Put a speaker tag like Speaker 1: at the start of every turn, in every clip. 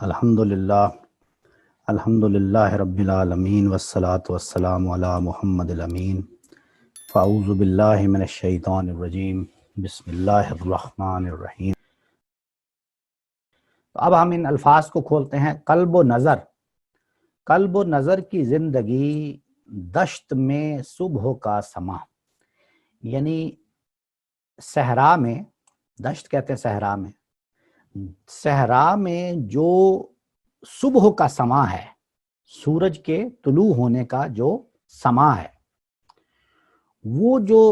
Speaker 1: الحمدللہ الحمدللہ رب العالمین والصلاة والسلام علی محمد الامین فاعوذ باللہ من الشیطان الرجیم بسم اللہ الرحمن الرحیم۔ اب ہم ان الفاظ کو کھولتے ہیں۔ قلب و نظر، قلب و نظر کی زندگی دشت میں صبح کا سما، یعنی صحرا میں، دشت کہتے ہیں صحرا میں، صحرا میں جو صبح کا سما ہے، سورج کے طلوع ہونے کا جو سما ہے، وہ جو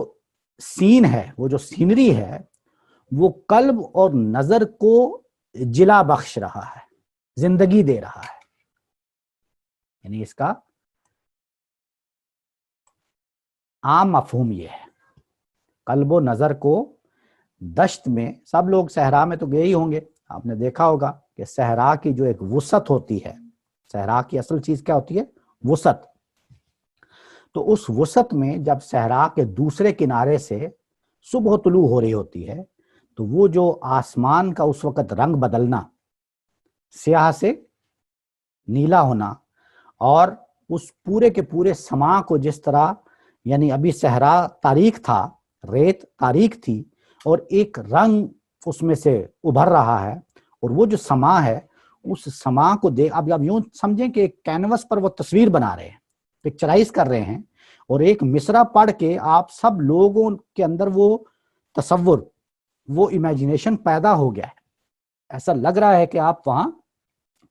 Speaker 1: سین ہے، وہ جو سینری ہے، وہ قلب اور نظر کو جلا بخش رہا ہے، زندگی دے رہا ہے۔ یعنی اس کا عام مفہوم یہ ہے، قلب و نظر کو دشت میں، سب لوگ صحرا میں تو گئے ہی ہوں گے، آپ نے دیکھا ہوگا کہ صحرا کی جو ایک وسعت ہوتی ہے، صحرا کی اصل چیز کیا ہوتی ہے؟ وسعت۔ تو اس وسعت میں جب صحرا کے دوسرے کنارے سے صبح طلوع ہو رہی ہوتی ہے تو وہ جو آسمان کا اس وقت رنگ بدلنا، سیاہ سے نیلا ہونا، اور اس پورے کے پورے سما کو جس طرح، یعنی ابھی صحرا تاریک تھا، ریت تاریک تھی، اور ایک رنگ اس میں سے ابھر رہا ہے، اور وہ جو سما ہے اس سما کو اب یوں سمجھیں کہ ایک کینوس پر وہ تصویر بنا رہے ہیں، پکچرائز کر رہے ہیں، اور ایک مصرع پڑھ کے آپ سب لوگوں کے اندر وہ تصور، وہ امیجنیشن پیدا ہو گیا ہے، ایسا لگ رہا ہے کہ آپ وہاں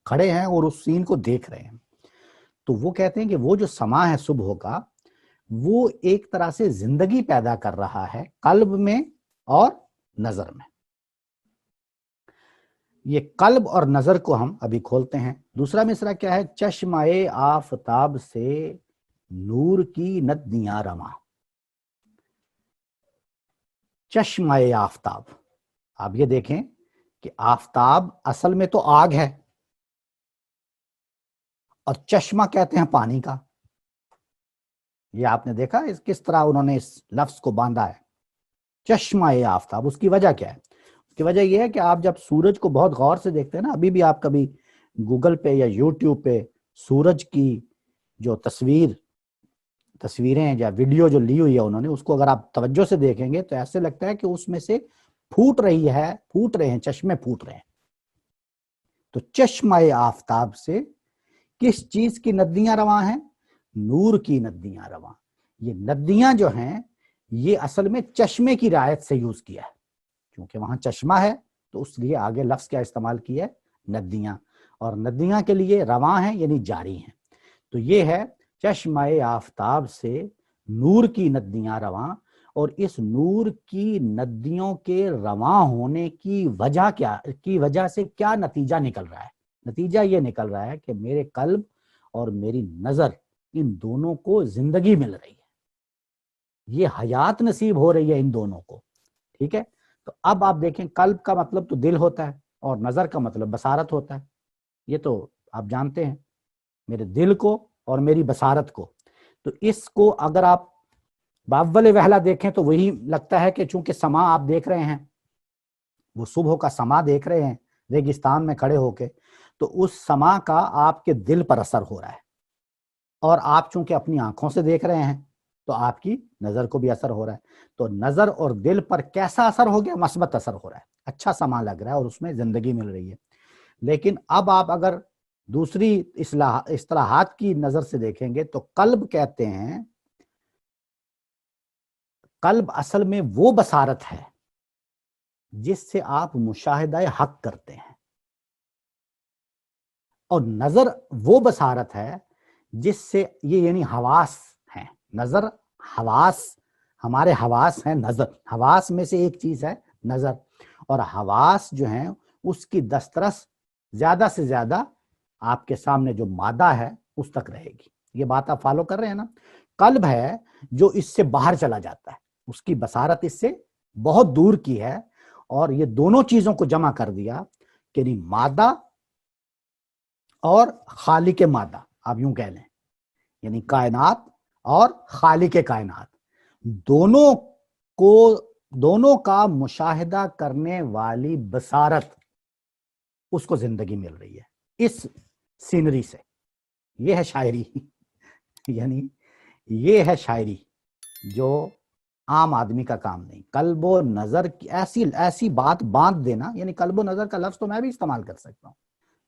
Speaker 1: کھڑے ہیں اور اس سین کو دیکھ رہے ہیں۔ تو وہ کہتے ہیں کہ وہ جو سما ہے صبح کا، وہ ایک طرح سے زندگی پیدا کر رہا ہے قلب میں اور نظر میں۔ یہ قلب اور نظر کو ہم ابھی کھولتے ہیں۔ دوسرا مصرع کیا ہے؟ چشمہ آفتاب سے نور کی ندیاں رواں۔ چشمہ آفتاب، آپ یہ دیکھیں کہ آفتاب اصل میں تو آگ ہے، اور چشمہ کہتے ہیں پانی کا۔ یہ آپ نے دیکھا کس طرح انہوں نے اس لفظ کو باندھا ہے، چشمہ آفتاب۔ اس کی وجہ کیا ہے؟ اس کی وجہ یہ ہے کہ آپ جب سورج کو بہت غور سے دیکھتے ہیں نا، ابھی بھی آپ کبھی گوگل پہ یا یوٹیوب پہ سورج کی جو تصویریں یا ویڈیو جو لی ہوئی ہے انہوں نے، اس کو اگر آپ توجہ سے دیکھیں گے تو ایسے لگتا ہے کہ اس میں سے پھوٹ رہے ہیں چشمے پھوٹ رہے ہیں۔ تو چشمہ آفتاب سے کس چیز کی ندیاں رواں ہیں؟ نور کی ندیاں رواں۔ یہ ندیاں جو ہیں یہ اصل میں چشمے کی رعایت سے یوز کیا ہے، کیونکہ وہاں چشمہ ہے تو اس لیے آگے لفظ کیا استعمال کیا ہے؟ ندیاں۔ اور ندیاں کے لیے رواں ہیں یعنی جاری ہیں۔ تو یہ ہے چشمہ آفتاب سے نور کی ندیاں رواں، اور اس نور کی ندیوں کے رواں ہونے کی وجہ سے کیا نتیجہ نکل رہا ہے؟ نتیجہ یہ نکل رہا ہے کہ میرے قلب اور میری نظر، ان دونوں کو زندگی مل رہی ہے، یہ حیات نصیب ہو رہی ہے ان دونوں کو۔ ٹھیک ہے؟ تو اب آپ دیکھیں، قلب کا مطلب تو دل ہوتا ہے اور نظر کا مطلب بصارت ہوتا ہے، یہ تو آپ جانتے ہیں، میرے دل کو اور میری بصارت کو۔ تو اس کو اگر آپ باول وہلا دیکھیں تو وہی لگتا ہے کہ چونکہ سما آپ دیکھ رہے ہیں، وہ صبح کا سما دیکھ رہے ہیں ریگستان میں کھڑے ہو کے، تو اس سما کا آپ کے دل پر اثر ہو رہا ہے، اور آپ چونکہ اپنی آنکھوں سے دیکھ رہے ہیں تو آپ کی نظر کو بھی اثر ہو رہا ہے۔ تو نظر اور دل پر کیسا اثر ہو گیا؟ مثبت اثر ہو رہا ہے، اچھا سما لگ رہا ہے اور اس میں زندگی مل رہی ہے۔ لیکن اب آپ اگر دوسری اصطلاحات کی نظر سے دیکھیں گے تو قلب کہتے ہیں، قلب اصل میں وہ بصارت ہے جس سے آپ مشاہدہ حق کرتے ہیں، اور نظر وہ بصارت ہے جس سے یہ، یعنی حواس ہیں، نظر حواس، ہمارے حواس ہیں، نظر حواس میں سے ایک چیز ہے نظر، اور حواس جو ہیں اس کی دسترس زیادہ سے زیادہ آپ کے سامنے جو مادہ ہے اس تک رہے گی۔ یہ بات آپ فالو کر رہے ہیں نا؟ قلب ہے جو اس سے باہر چلا جاتا ہے، اس کی بصارت اس سے بہت دور کی ہے، اور یہ دونوں چیزوں کو جمع کر دیا کہ مادہ اور خالق مادہ، آپ یوں کہہ لیں، یعنی کائنات اور خالق کائنات، دونوں کا مشاہدہ کرنے والی بصارت، اس کو زندگی مل رہی ہے۔ اس سینری سے. یہ ہے شاعری یعنی یہ ہے شاعری جو عام آدمی کا کام نہیں. قلب و نظر کی ایسی بات باندھ دینا, یعنی قلب و نظر کا لفظ تو میں بھی استعمال کر سکتا ہوں,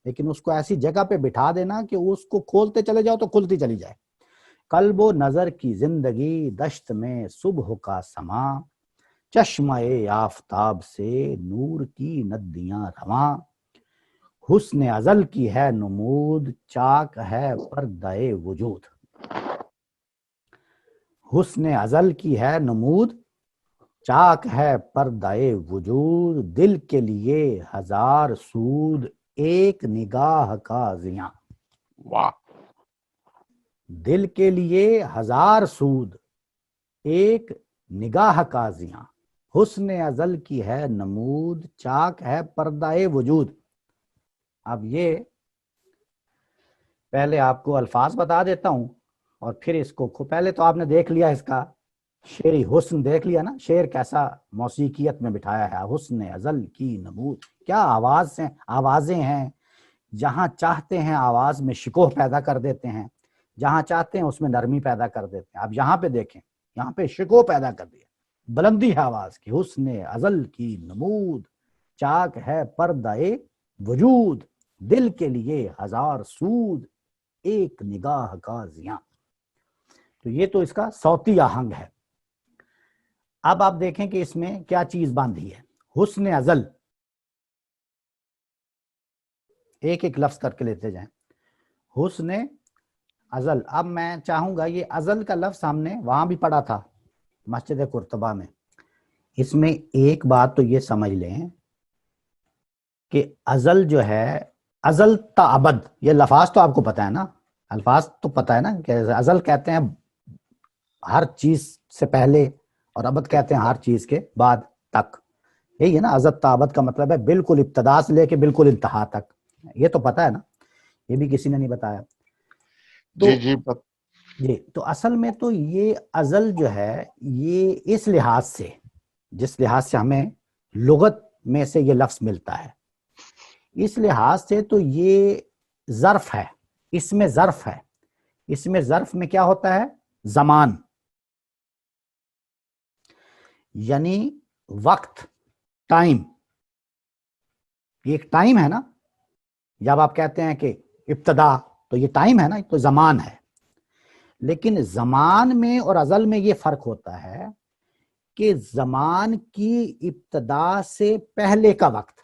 Speaker 1: لیکن اس کو ایسی جگہ پہ بٹھا دینا کہ اس کو کھولتے چلے جاؤ تو کھلتی چلی جائے. قلب و نظر کی زندگی دشت میں صبح کا سما, چشمہ آفتاب سے نور کی ندیاں رواں, حسن ازل کی ہے نمود چاک ہے پردہ وجود. حسن ازل کی ہے نمود چاک ہے پردہ وجود, دل کے لیے ہزار سود ایک نگاہ کا زیاں.
Speaker 2: واہ.
Speaker 1: دل کے لیے ہزار سود ایک نگاہ کا زیاں, حسن ازل کی ہے نمود چاک ہے پردہ وجود. اب یہ پہلے آپ کو الفاظ بتا دیتا ہوں اور پھر اس کو پہلے تو آپ نے دیکھ لیا اس کا شعری حسن, دیکھ لیا نا شعر کیسا موسیقیت میں بٹھایا ہے. حسن ازل کی نمود, کیا آوازیں ہیں, جہاں چاہتے ہیں آواز میں شکوہ پیدا کر دیتے ہیں, جہاں چاہتے ہیں اس میں نرمی پیدا کر دیتے ہیں. اب یہاں پہ دیکھیں, یہاں پہ شکوہ پیدا کر دیا, بلندی ہے آواز کی. حسن ازل کی نمود چاک ہے پردہ وجود, دل کے لیے ہزار سود ایک نگاہ کا زیاں. تو یہ تو اس کا صوتی آہنگ ہے. اب آپ دیکھیں کہ اس میں کیا چیز باندھی ہے. حسن ازل, ایک ایک لفظ کر کے لیتے جائیں. حسن ازل, اب میں چاہوں گا یہ ازل کا لفظ ہم نے وہاں بھی پڑھا تھا مسجد قرطبہ میں. اس میں ایک بات تو یہ سمجھ لیں کہ ازل جو ہے, ازل تا ابد, یہ لفظ تو آپ کو پتا ہے نا, الفاظ تو پتا ہے نا کہ ازل کہتے ہیں ہر چیز سے پہلے اور ابد کہتے ہیں ہر چیز کے بعد تک. یہی ہے نا ازل تا ابد کا مطلب ہے بالکل ابتدا سے لے کے بالکل انتہا تک. یہ تو پتا ہے نا, یہ بھی کسی نے نہیں بتایا. جی تو اصل میں تو یہ ازل جو ہے یہ اس لحاظ سے, جس لحاظ سے ہمیں لغت میں سے یہ لفظ ملتا ہے, اس لحاظ سے تو یہ ظرف ہے, اس میں ظرف ہے. اس میں ظرف میں کیا ہوتا ہے, زمان, یعنی وقت, ٹائم. یہ ایک ٹائم ہے نا, جب آپ کہتے ہیں کہ ابتدا تو یہ ٹائم ہے نا, تو زمان ہے. لیکن زمان میں اور ازل میں یہ فرق ہوتا ہے کہ زمان کی ابتدا سے پہلے کا وقت.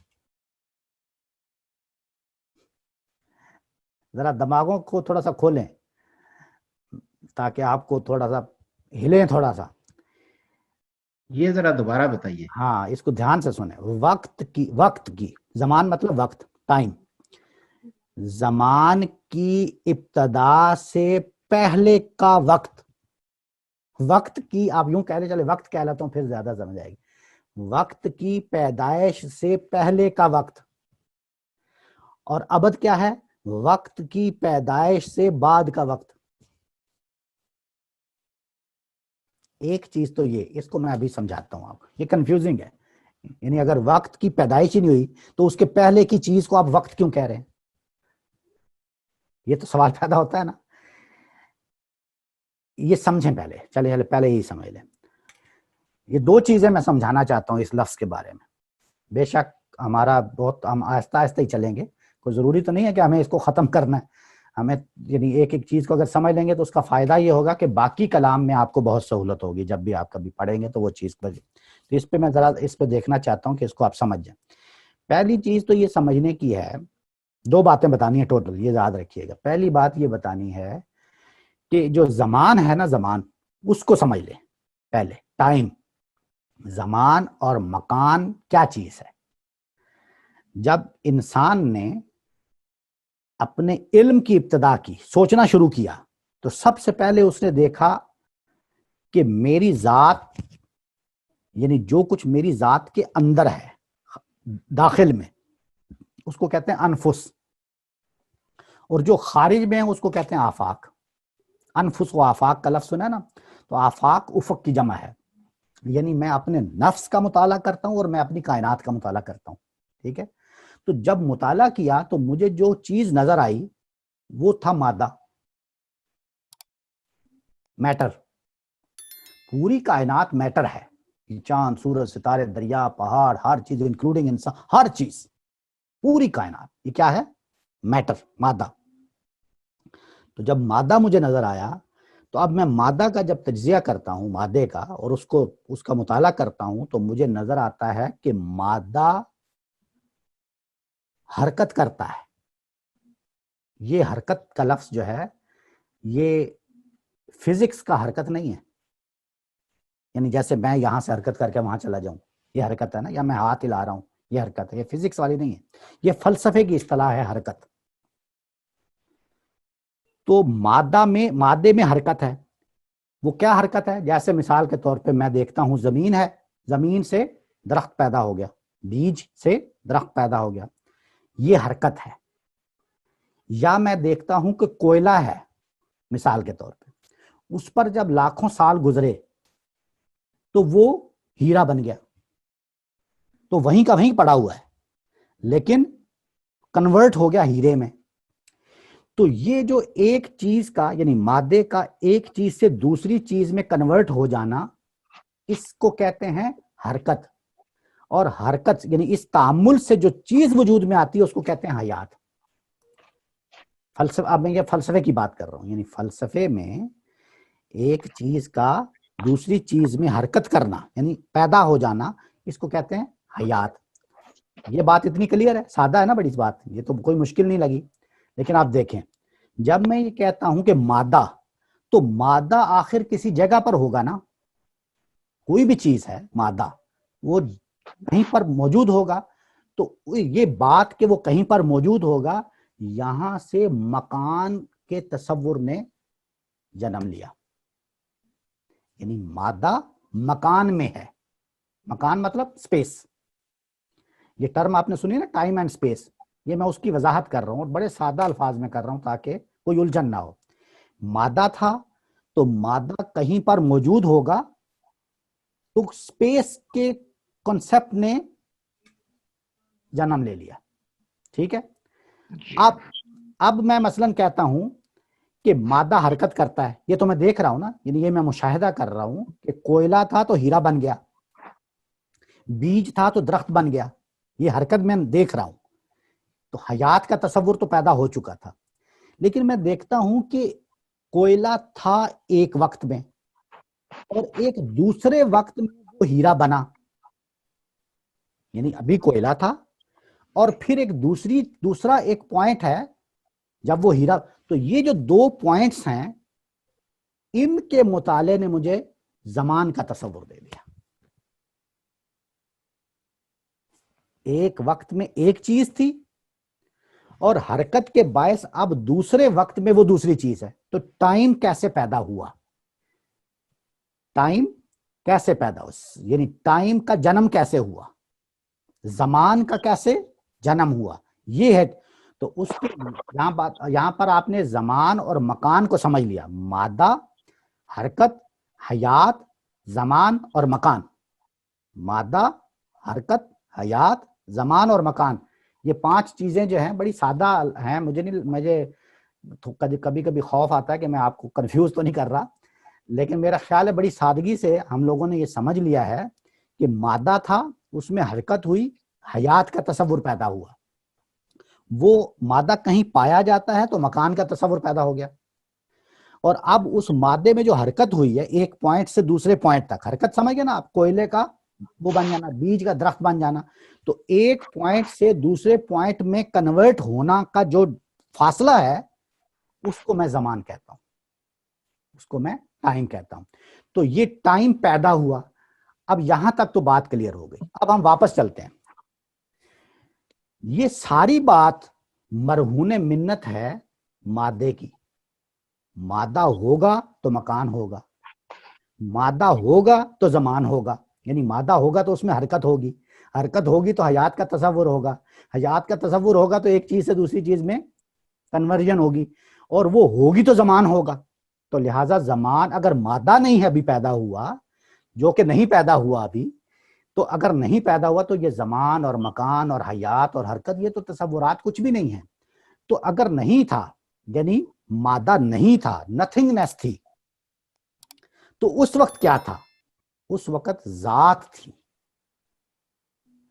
Speaker 1: ذرا دماغوں کو تھوڑا سا کھولیں تاکہ آپ کو تھوڑا سا ہلیں تھوڑا سا.
Speaker 2: یہ ذرا دوبارہ بتائیے.
Speaker 1: ہاں اس کو دھیان سے سنیں. وقت کی زمان مطلب وقت, ٹائم. زمان کی ابتدا سے پہلے کا وقت, وقت کی آپ یوں کہہ لیں, چلے وقت کہہ لیتا ہوں پھر زیادہ سمجھ آئے گی. وقت کی پیدائش سے پہلے کا وقت. اور ابد کیا ہے, وقت کی پیدائش سے بعد کا وقت. ایک چیز تو یہ, اس کو میں ابھی سمجھاتا ہوں آپ کو, یہ کنفیوزنگ ہے. یعنی اگر وقت کی پیدائش ہی نہیں ہوئی تو اس کے پہلے کی چیز کو آپ وقت کیوں کہہ رہے ہیں, یہ تو سوال پیدا ہوتا ہے نا. یہ سمجھیں پہلے, چلے پہلے ہی سمجھ لیں. یہ دو چیزیں میں سمجھانا چاہتا ہوں اس لفظ کے بارے میں. بے شک ہمارا بہت, ہم آہستہ آہستہ ہی چلیں گے, کوئی ضروری تو نہیں ہے کہ ہمیں اس کو ختم کرنا ہے. ہمیں یعنی ایک ایک چیز کو اگر سمجھ لیں گے تو اس کا فائدہ یہ ہوگا کہ باقی کلام میں آپ کو بہت سہولت ہوگی, جب بھی آپ کبھی پڑھیں گے تو وہ چیز بجے. تو اس پہ میں ذرا اس پہ دیکھنا چاہتا ہوں کہ اس کو آپ سمجھ جائیں. پہلی چیز تو یہ سمجھنے کی ہے, دو باتیں بتانی ہے ٹوٹل, یہ یاد رکھیے گا. پہلی بات یہ بتانی ہے کہ جو زمان ہے نا, زمان اس کو سمجھ لیں پہلے. ٹائم, زمان اور مکان کیا چیز ہے. جب انسان نے اپنے علم کی ابتدا کی, سوچنا شروع کیا, تو سب سے پہلے اس نے دیکھا کہ میری ذات, یعنی جو کچھ میری ذات کے اندر ہے داخل میں, اس کو کہتے ہیں انفس, اور جو خارج میں ہے اس کو کہتے ہیں آفاق. انفس و آفاق کا لفظ سنا ہے نا, تو آفاق افق کی جمع ہے. یعنی میں اپنے نفس کا مطالعہ کرتا ہوں اور میں اپنی کائنات کا مطالعہ کرتا ہوں. ٹھیک ہے, تو جب مطالعہ کیا تو مجھے جو چیز نظر آئی وہ تھا مادہ، میٹر. پوری کائنات میٹر ہے، چاند، سورج، ستارے، دریا، پہاڑ، ہر چیز انکلوڈنگ انسان، ہر چیز، پوری کائنات یہ کیا ہے؟ میٹر، مادہ. تو جب مادہ مجھے نظر آیا تو اب میں مادہ کا جب تجزیہ کرتا ہوں، مادے کا، اور اس کا مطالعہ کرتا ہوں تو مجھے نظر آتا ہے کہ مادہ حرکت کرتا ہے. یہ حرکت کا لفظ جو ہے یہ فزکس کا حرکت نہیں ہے، یعنی جیسے میں یہاں سے حرکت کر کے وہاں چلا جاؤں، یہ حرکت ہے نا، یا میں ہاتھ ہلا رہا ہوں، یہ حرکت ہے. یہ فزکس والی نہیں ہے، یہ فلسفے کی اصطلاح ہے حرکت. تو مادے میں حرکت ہے. وہ کیا حرکت ہے؟ جیسے مثال کے طور پہ میں دیکھتا ہوں زمین ہے، زمین سے درخت پیدا ہو گیا، بیج سے درخت پیدا ہو گیا، یہ حرکت ہے. یا میں دیکھتا ہوں کہ کوئلہ ہے مثال کے طور پہ، اس پر جب لاکھوں سال گزرے تو وہ ہیرا بن گیا، تو وہیں کا وہیں پڑا ہوا ہے لیکن کنورٹ ہو گیا ہیرے میں. تو یہ جو ایک چیز کا یعنی مادے کا ایک چیز سے دوسری چیز میں کنورٹ ہو جانا، اس کو کہتے ہیں حرکت. اور حرکت یعنی اس تعامل سے جو چیز وجود میں آتی ہے اس کو کہتے ہیں حیات. اب میں یہ فلسفے کی بات کر رہا ہوں، یعنی فلسفے میں ایک چیز کا دوسری چیز میں حرکت کرنا یعنی پیدا ہو جانا، اس کو کہتے ہیں حیات. یہ بات اتنی کلیئر ہے، سادہ ہے نا بڑی بات، یہ تو کوئی مشکل نہیں لگی. لیکن آپ دیکھیں جب میں یہ کہتا ہوں کہ مادہ، تو مادہ آخر کسی جگہ پر ہوگا نا، کوئی بھی چیز ہے مادہ وہ کہیں پر موجود ہوگا. تو یہ بات کہ وہ کہیں پر موجود ہوگا، یہاں سے مکان کے تصور نے جنم لیا. یعنی مادہ مکان میں ہے، مکان مطلب اسپیس. یہ ٹرم آپ نے سنی نا، ٹائم اینڈ اسپیس، یہ میں اس کی وضاحت کر رہا ہوں اور بڑے سادہ الفاظ میں کر رہا ہوں تاکہ کوئی الجھن نہ ہو. مادہ تھا تو مادہ کہیں پر موجود ہوگا، تو اسپیس کے کنسپٹ نے جنم لے لیا. ٹھیک ہے. اب میں مثلاً کہتا ہوں کہ مادہ حرکت کرتا ہے، یہ تو میں دیکھ رہا ہوں نا، یعنی یہ میں مشاہدہ کر رہا ہوں کہ کوئلہ تھا تو ہیرا بن گیا، بیج تھا تو درخت بن گیا، یہ حرکت میں دیکھ رہا ہوں. تو حیات کا تصور تو پیدا ہو چکا تھا. لیکن میں دیکھتا ہوں کہ کوئلہ تھا ایک وقت میں اور ایک دوسرے وقت میں وہ ہیرا بنا، یعنی ابھی کوئلہ تھا اور پھر ایک دوسرا ایک پوائنٹ ہے جب وہ ہیرا. تو یہ جو دو پوائنٹس ہیں ان کے مطالعے نے مجھے زمان کا تصور دے دیا. ایک وقت میں ایک چیز تھی اور حرکت کے باعث اب دوسرے وقت میں وہ دوسری چیز ہے. تو ٹائم کیسے پیدا ہوا؟ ٹائم کیسے پیدا ہوا یعنی ٹائم کا جنم کیسے ہوا، زمان کا کیسے جنم ہوا، یہ ہے. تو اس کے یہاں پر آپ نے زمان اور مکان کو سمجھ لیا. مادہ، حرکت، حیات، زمان اور مکان. مادہ، حرکت، حیات، زمان اور مکان، یہ 5 چیزیں جو ہیں بڑی سادہ ہیں. مجھے کبھی کبھی خوف آتا ہے کہ میں آپ کو کنفیوز تو نہیں کر رہا، لیکن میرا خیال ہے بڑی سادگی سے ہم لوگوں نے یہ سمجھ لیا ہے کہ مادہ تھا، اس میں حرکت ہوئی، حیات کا تصور پیدا ہوا. وہ مادہ کہیں پایا جاتا ہے تو مکان کا تصور پیدا ہو گیا. اور اب اس مادے میں جو حرکت ہوئی ہے ایک پوائنٹ سے دوسرے پوائنٹ تک، حرکت سمجھ گئے نا آپ، کوئلے کا وہ بن جانا، بیج کا درخت بن جانا. تو ایک پوائنٹ سے دوسرے پوائنٹ میں کنورٹ ہونا کا جو فاصلہ ہے اس کو میں زمان کہتا ہوں، اس کو میں ٹائم کہتا ہوں. تو یہ ٹائم پیدا ہوا. اب یہاں تک تو بات کلیئر ہو گئی. اب ہم واپس چلتے ہیں. یہ ساری بات مرہون منت ہے مادے کی. مادہ ہوگا تو مکان ہوگا، مادہ ہوگا تو زمان ہوگا. یعنی مادہ ہوگا تو اس میں حرکت ہوگی، حرکت ہوگی تو حیات کا تصور ہوگا، حیات کا تصور ہوگا تو ایک چیز سے دوسری چیز میں کنورژن ہوگی، اور وہ ہوگی تو زمان ہوگا. تو لہٰذا زمان اگر مادہ نہیں ہے ابھی پیدا ہوا، جو کہ نہیں پیدا ہوا ابھی، تو اگر نہیں پیدا ہوا تو یہ زمان اور مکان اور حیات اور حرکت یہ تو تصورات کچھ بھی نہیں ہیں. تو اگر نہیں تھا یعنی مادہ نہیں تھا, نتھنگنیس تھی, تو اس وقت کیا تھا؟ اس وقت ذات تھی.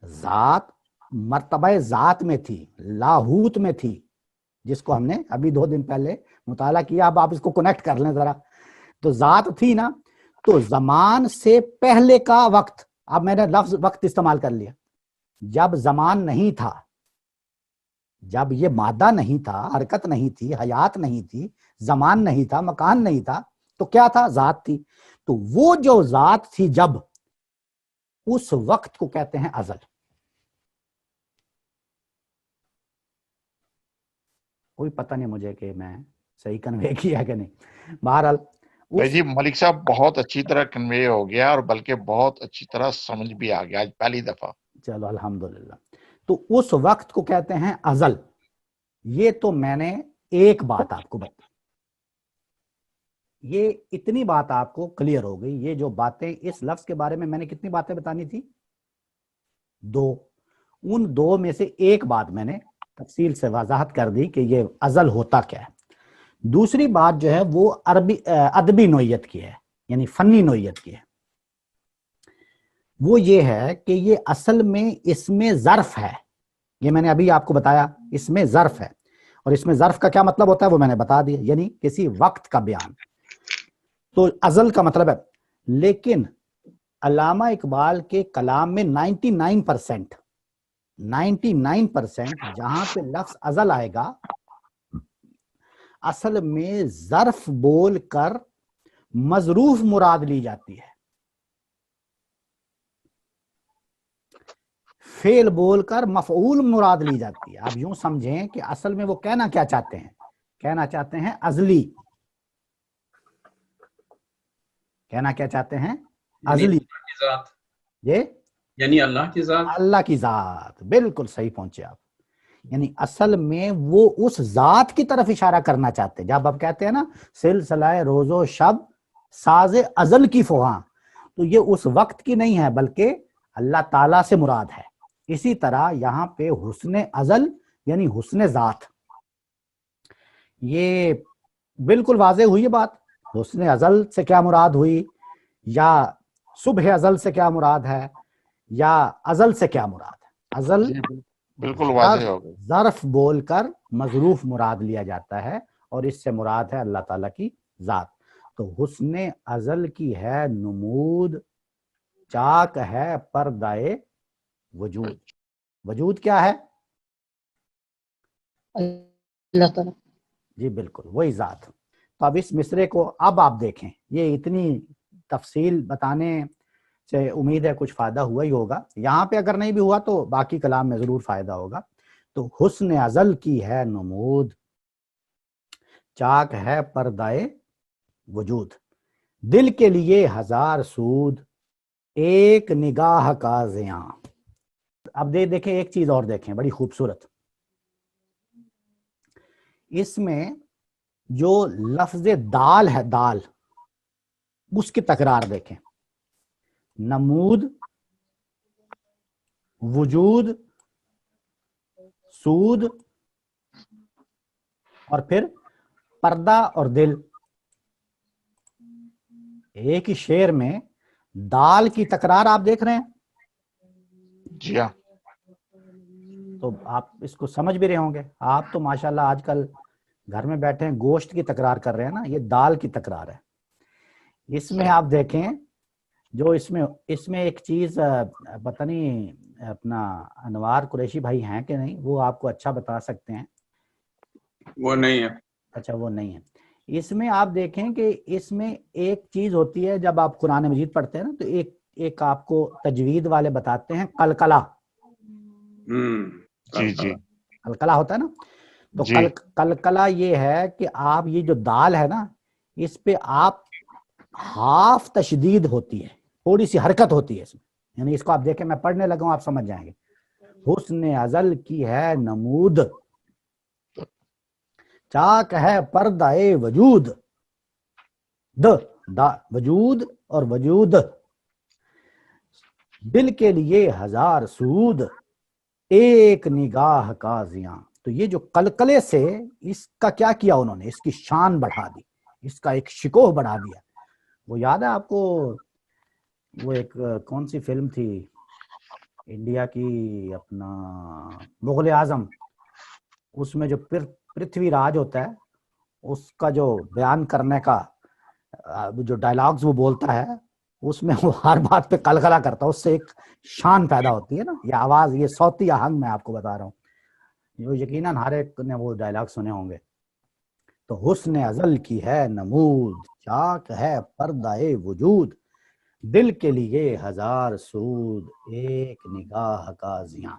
Speaker 1: ذات مرتبہ ذات میں تھی, لاہوت میں تھی, جس کو ہم نے ابھی 2 دن پہلے مطالعہ کیا. اب آپ اس کو کنیکٹ کر لیں ذرا. تو ذات تھی نا, تو زمان سے پہلے کا وقت, اب میں نے لفظ وقت استعمال کر لیا. جب زمان نہیں تھا, جب یہ مادہ نہیں تھا, حرکت نہیں تھی, حیات نہیں تھی, زمان نہیں تھا, مکان نہیں تھا, تو کیا تھا؟ ذات تھی. تو وہ جو ذات تھی جب, اس وقت کو کہتے ہیں ازل. کوئی پتہ نہیں مجھے کہ میں صحیح کنوے کیا کہ نہیں. بہرحال
Speaker 3: بھائی جی ملک صاحب بہت اچھی طرح کنوے ہو گیا, اور بلکہ بہت اچھی طرح سمجھ بھی آ گیا آج پہلی دفعہ.
Speaker 1: چلو الحمدللہ. تو اس وقت کو کہتے ہیں ازل. یہ تو میں نے ایک بات آپ کو بتائی, یہ اتنی بات آپ کو کلیئر ہو گئی. یہ جو باتیں اس لفظ کے بارے میں نے کتنی باتیں بتانی تھی؟ 2. ان 2 میں سے ایک بات میں نے تفصیل سے وضاحت کر دی کہ یہ ازل ہوتا کیا ہے. دوسری بات جو ہے وہ ادبی نوعیت کی ہے, یعنی فنی نوعیت کی ہے. وہ یہ ہے کہ یہ اصل میں اس میں ظرف ہے. یہ میں نے ابھی آپ کو بتایا, اس میں ظرف ہے. اور اس میں ظرف کا کیا مطلب ہوتا ہے وہ میں نے بتا دیا, یعنی کسی وقت کا بیان. تو ازل کا مطلب ہے. لیکن علامہ اقبال کے کلام میں 99% جہاں پہ لفظ ازل آئے گا, اصل میں ظرف بول کر مظروف مراد لی جاتی ہے, فعل بول کر مفعول مراد لی جاتی ہے. آپ یوں سمجھیں کہ اصل میں وہ کہنا کیا چاہتے ہیں؟ کہنا چاہتے ہیں ازلی. کہنا کیا چاہتے ہیں؟ ازلی. یہ
Speaker 4: یعنی اللہ کی ذات.
Speaker 1: اللہ کی ذات, بالکل صحیح پہنچے آپ. یعنی اصل میں وہ اس ذات کی طرف اشارہ کرنا چاہتے ہیں. جب آپ کہتے ہیں نا سلسلہ روز و شب ساز ازل کی فغاں, تو یہ اس وقت کی نہیں ہے بلکہ اللہ تعالیٰ سے مراد ہے. اسی طرح یہاں پہ حسن ازل یعنی حسن ذات, یہ بالکل واضح ہوئی بات. حسن ازل سے کیا مراد ہوئی, یا صبح ازل سے کیا مراد ہے, یا ازل سے کیا مراد ہے؟ ازل
Speaker 3: بالکل واضح ہو گئی.
Speaker 1: ظرف بول کر مظروف مراد لیا جاتا ہے, اور اس سے مراد ہے اللہ تعالیٰ کی ذات. تو حسن ازل کی ہے نمود, چاک ہے پردائے وجود. وجود کیا ہے؟
Speaker 5: اللہ تعالیٰ.
Speaker 1: جی بالکل وہی ذات. تو اب اس مصرے کو اب آپ دیکھیں, یہ اتنی تفصیل بتانے سے امید ہے کچھ فائدہ ہوا ہی ہوگا. یہاں پہ اگر نہیں بھی ہوا تو باقی کلام میں ضرور فائدہ ہوگا. تو حسن ازل کی ہے نمود, چاک ہے پردائے وجود, دل کے لیے 1000 سود, ایک نگاہ کا زیاں. اب دیکھیں ایک چیز اور دیکھیں بڑی خوبصورت. اس میں جو لفظ دال ہے, دال, اس کی تکرار دیکھیں. نمود, وجود, سود, اور پھر پردہ اور دل. ایک ہی شعر میں دال کی تکرار آپ دیکھ رہے ہیں.
Speaker 3: جی ہاں.
Speaker 1: تو آپ اس کو سمجھ بھی رہے ہوں گے. آپ تو ماشاءاللہ آج کل گھر میں بیٹھے ہیں گوشت کی تکرار کر رہے ہیں نا, یہ دال کی تکرار ہے. اس میں آپ دیکھیں جو اس میں ایک چیز پتہ نہیں اپنا انوار قریشی بھائی ہیں کہ نہیں, وہ آپ کو اچھا بتا سکتے ہیں.
Speaker 4: وہ نہیں ہے.
Speaker 1: اچھا وہ نہیں ہے. اس میں آپ دیکھیں کہ اس میں ایک چیز ہوتی ہے, جب آپ قرآن مجید پڑھتے ہیں نا تو ایک آپ کو تجوید والے بتاتے ہیں قلقلہ.
Speaker 3: جی جی
Speaker 1: قلقلہ ہوتا ہے نا. تو
Speaker 3: جی
Speaker 1: قلقلہ یہ ہے کہ آپ یہ جو دال ہے نا, اس پہ آپ ہاف تشدید ہوتی ہے, تھوڑی سی حرکت ہوتی ہے اس میں. یعنی اس کو آپ دیکھیں, میں پڑھنے لگا ہوں آپ سمجھ جائیں گے. حسن ازل کی ہے نمود, چاک ہے پردہ وجود. وجود اور وجود, دل کے لیے ہزار سود ایک نگاہ کا زیاں. تو یہ جو قلقلے سے اس کا کیا کیا انہوں نے، اس کی شان بڑھا دی، اس کا ایک شکوہ بڑھا دیا. وہ یاد ہے آپ کو وہ ایک کون سی فلم تھی انڈیا کی، اپنا مغل اعظم، اس میں جو پرتھوی راج ہوتا ہے اس کا جو بیان کرنے کا جو ڈائلاگز وہ بولتا ہے اس میں وہ ہر بات پہ قلقلہ کرتا ہے، اس سے ایک شان پیدا ہوتی ہے نا. یہ آواز، یہ صوتی آہنگ میں آپ کو بتا رہا ہوں، جو یقیناً ہر ایک نے وہ ڈائلاگ سنے ہوں گے. تو حسن ازل کی ہے نمود، چاک ہے پردہ وجود، دل کے لیے ہزار سود ایک نگاہ کا زیاں.